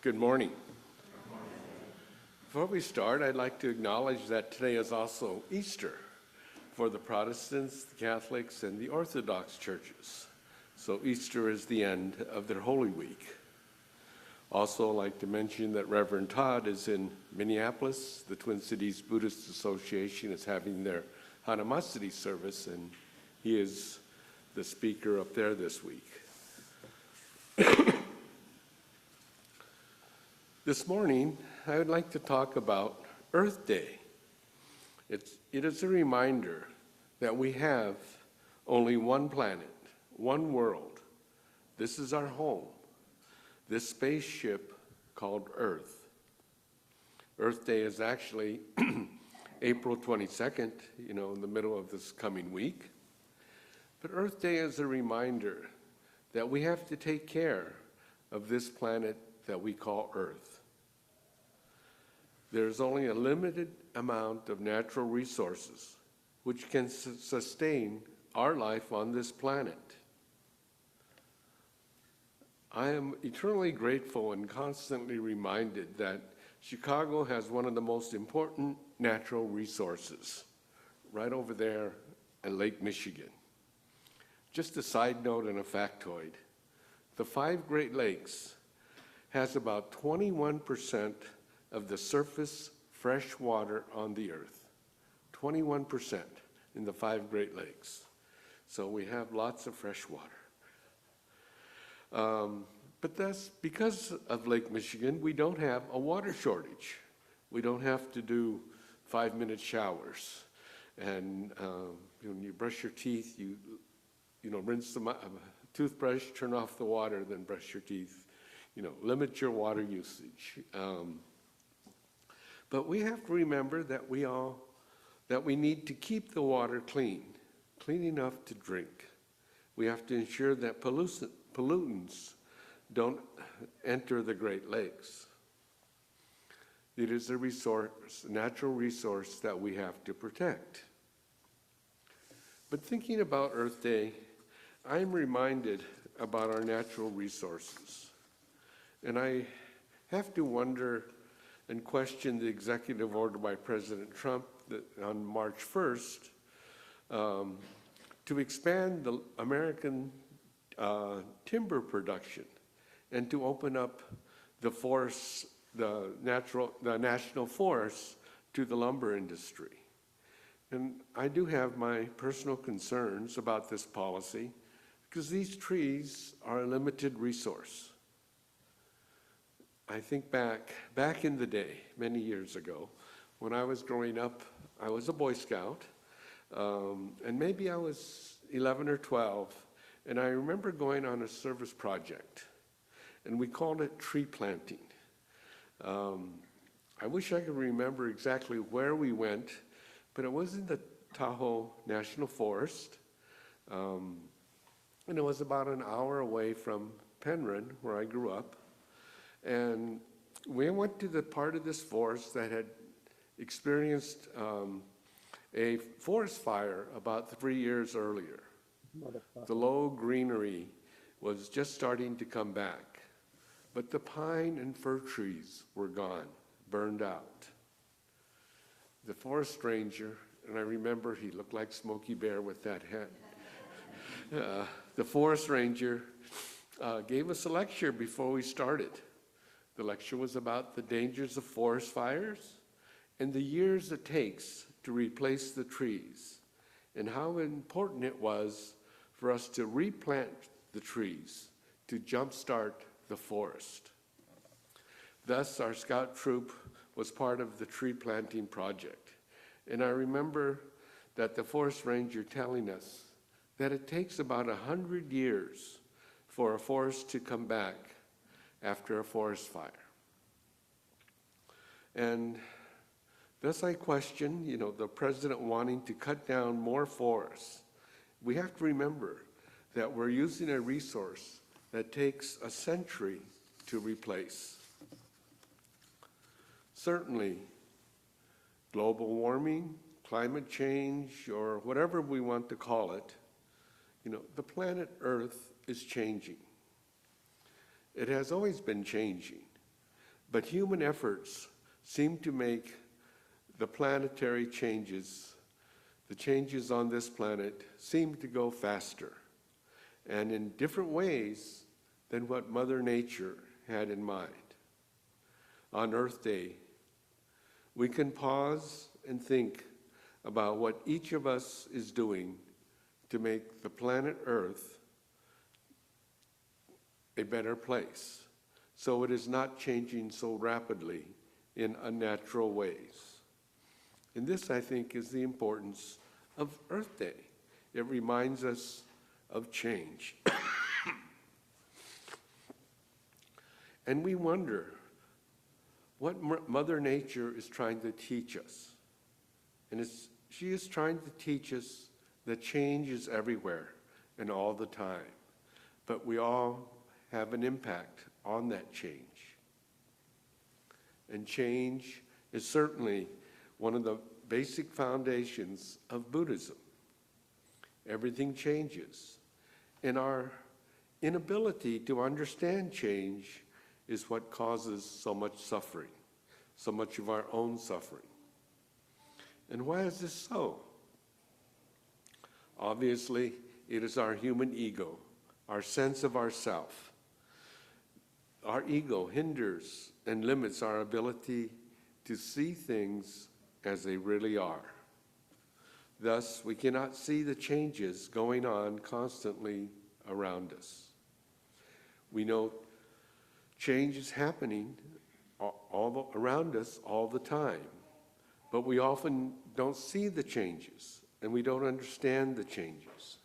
Good morning. Before we start, I'd like to acknowledge that today is also Easter for the Protestants, the Catholics, and the Orthodox churches. So Easter is the end of their Holy Week. Also, I'd like to mention that Reverend Todd is in Minneapolis. The Twin Cities Buddhist Association is having their Hanamasadi service, and he is the speaker up there this week. This morning, I would like to talk about Earth Day. It is a reminder that we have only one planet, one world. This is our home, this spaceship called Earth. Earth Day is actually April 22nd, in the middle of this coming week. But Earth Day is a reminder that we have to take care of this planet that we call Earth. There's only a limited amount of natural resources which can sustain our life on this planet. I am eternally grateful and constantly reminded that Chicago has one of the most important natural resources right over there at Lake Michigan. Just a side note and a factoid, the 5 Great Lakes has about 21% of the surface fresh water on the earth. 21% in the 5 Great Lakes. So we have lots of fresh water. But that's because of Lake Michigan, we don't have a water shortage. We don't have to do 5-minute showers. And when you brush your teeth, you rinse the toothbrush, turn off the water, then brush your teeth. Limit your water usage. But we have to remember that we need to keep the water clean enough to drink. We have to ensure that pollutants don't enter the Great Lakes. It is a natural resource that we have to protect. But thinking about Earth Day, I'm reminded about our natural resources. And I have to wonder and question the executive order by President Trump on March 1st to expand the American timber production and to open up the forests, the national forests to the lumber industry. And I do have my personal concerns about this policy because these trees are a limited resource. I think back in the day, many years ago, when I was growing up, I was a Boy Scout, and maybe I was 11 or 12, and I remember going on a service project, and we called it tree planting. I wish I could remember exactly where we went, but it was in the Tahoe National Forest, and it was about an hour away from Penryn, where I grew up. And we went to the part of this forest that had experienced a forest fire about 3 years earlier. The low greenery was just starting to come back, but the pine and fir trees were gone, burned out. The forest ranger, and I remember he looked like Smokey Bear with that hat, the forest ranger gave us a lecture before we started. The lecture was about the dangers of forest fires and the years it takes to replace the trees and how important it was for us to replant the trees to jumpstart the forest. Thus, our scout troop was part of the tree planting project. And I remember that the forest ranger telling us that it takes about 100 years for a forest to come back after a forest fire. And thus I question, the president wanting to cut down more forests. We have to remember that we're using a resource that takes a century to replace. Certainly, global warming, climate change, or whatever we want to call it, the planet Earth is changing. It has always been changing. But human efforts seem to make the planetary changes, the changes on this planet, seem to go faster and in different ways than what Mother Nature had in mind. On Earth Day, we can pause and think about what each of us is doing to make the planet Earth a better place, so it is not changing so rapidly in unnatural ways. And this, I think, is the importance of Earth Day. It reminds us of change. And we wonder what Mother Nature is trying to teach us. And she is trying to teach us that change is everywhere and all the time. But we all have an impact on that change. And change is certainly one of the basic foundations of Buddhism. Everything changes. And our inability to understand change is what causes so much suffering, so much of our own suffering. And why is this so? Obviously, it is our human ego, our sense of ourself. Our ego hinders and limits our ability to see things as they really are. Thus, we cannot see the changes going on constantly around us. We know change is happening all around us all the time, but we often don't see the changes and we don't understand the changes.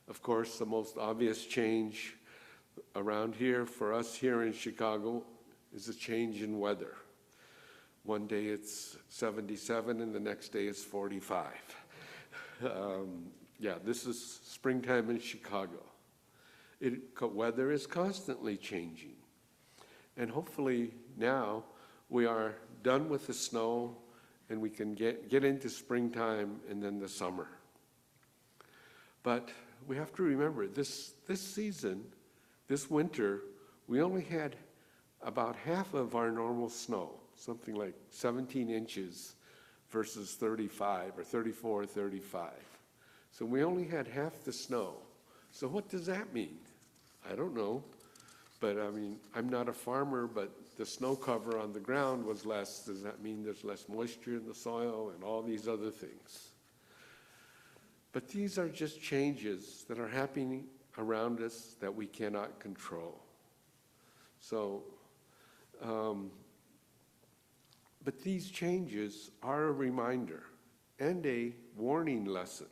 Of course, the most obvious change around here for us here in Chicago is a change in weather. One day it's 77 and the next day it's 45. This is springtime in Chicago. Weather is constantly changing. And hopefully now we are done with the snow and we can get into springtime and then the summer. But we have to remember this season, this winter, we only had about half of our normal snow, something like 17 inches versus 35 or 34 or 35. So we only had half the snow. So what does that mean? I don't know. But I mean, I'm not a farmer, but the snow cover on the ground was less. Does that mean there's less moisture in the soil and all these other things? But these are just changes that are happening around us that we cannot control. So, but these changes are a reminder and a warning lesson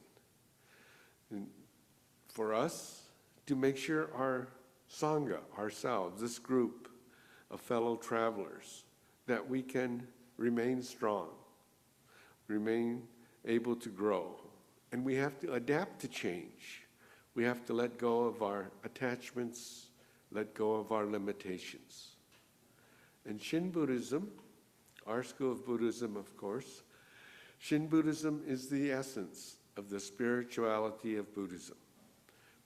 for us to make sure our Sangha, ourselves, this group of fellow travelers, that we can remain strong, remain able to grow. And we have to adapt to change. We have to let go of our attachments, let go of our limitations. And Shin Buddhism, our school of Buddhism, of course, Shin Buddhism is the essence of the spirituality of Buddhism,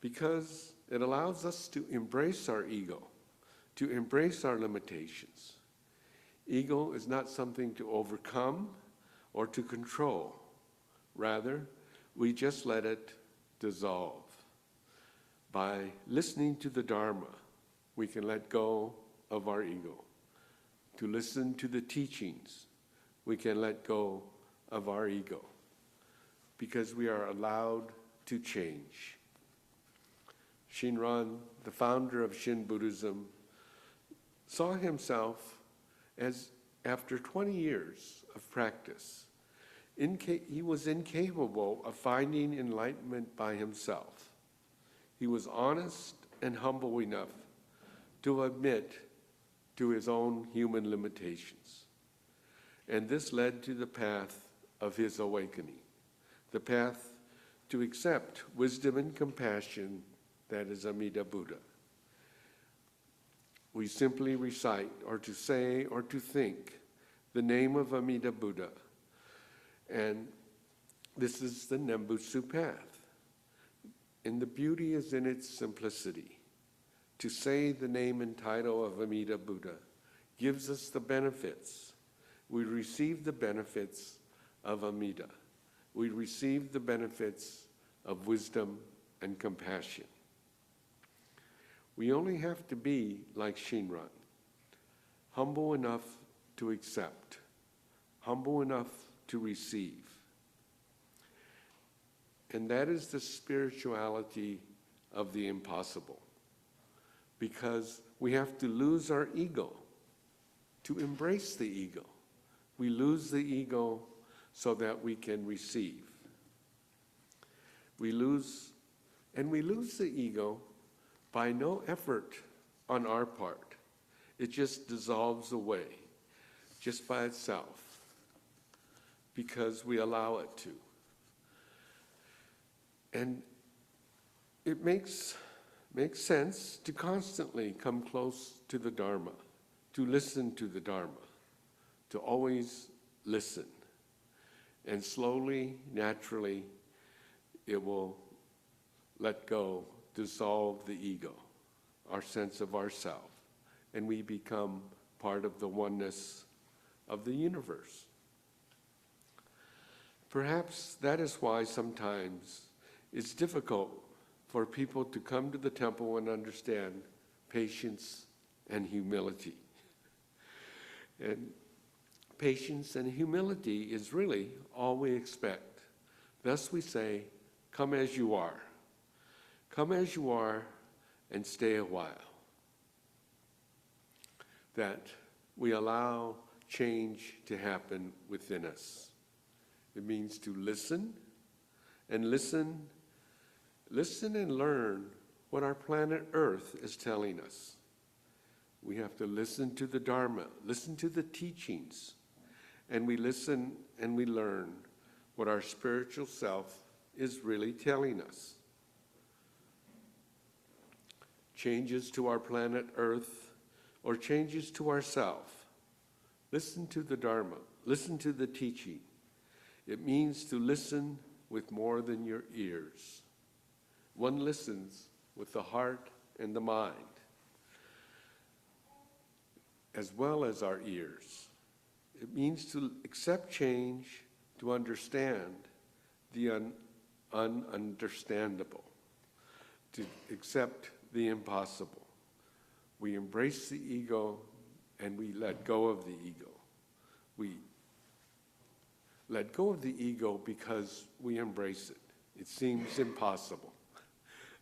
because it allows us to embrace our ego, to embrace our limitations. Ego is not something to overcome or to control. Rather, we just let it dissolve. By listening to the Dharma, we can let go of our ego. To listen to the teachings, we can let go of our ego, because we are allowed to change. Shinran, the founder of Shin Buddhism, saw himself as, after 20 years of practice, he was incapable of finding enlightenment by himself. He was honest and humble enough to admit to his own human limitations. And this led to the path of his awakening, the path to accept wisdom and compassion that is Amida Buddha. We simply recite, or to say, or to think the name of Amida Buddha. And this is the Nembutsu path. And the beauty is in its simplicity. To say the name and title of Amida Buddha gives us the benefits. We receive the benefits of Amida. We receive the benefits of wisdom and compassion. We only have to be like Shinran, humble enough to accept, humble enough to receive. And that is the spirituality of the impossible, because we have to lose our ego to embrace the ego. We lose the ego so that we can receive. We lose the ego by no effort on our part. It just dissolves away, just by itself, because we allow it to. And it makes sense to constantly come close to the Dharma, to listen to the Dharma, to always listen. And slowly, naturally, it will let go, dissolve the ego, our sense of ourself, and we become part of the oneness of the universe. Perhaps that is why sometimes it's difficult for people to come to the temple and understand patience and humility. And patience and humility is really all we expect. Thus we say, come as you are. Come as you are and stay a while. That we allow change to happen within us. It means to listen and listen and learn what our planet Earth is telling us. We have to listen to the Dharma, listen to the teachings, and we listen and we learn what our spiritual self is really telling us. Changes to our planet Earth or changes to ourself. Listen to the Dharma, listen to the teaching. It means to listen with more than your ears. One listens with the heart and the mind, as well as our ears. It means to accept change, to understand the ununderstandable, to accept the impossible. We embrace the ego and we let go of the ego. We let go of the ego because we embrace it. It seems impossible,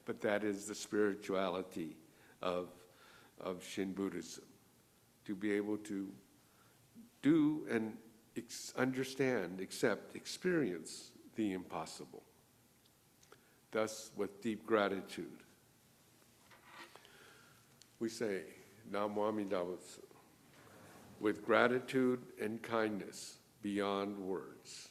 but that is the spirituality of Shin Buddhism, to be able to do and understand, accept, experience the impossible. Thus, with deep gratitude, we say, Namo Amida Butsu, with gratitude and kindness beyond words.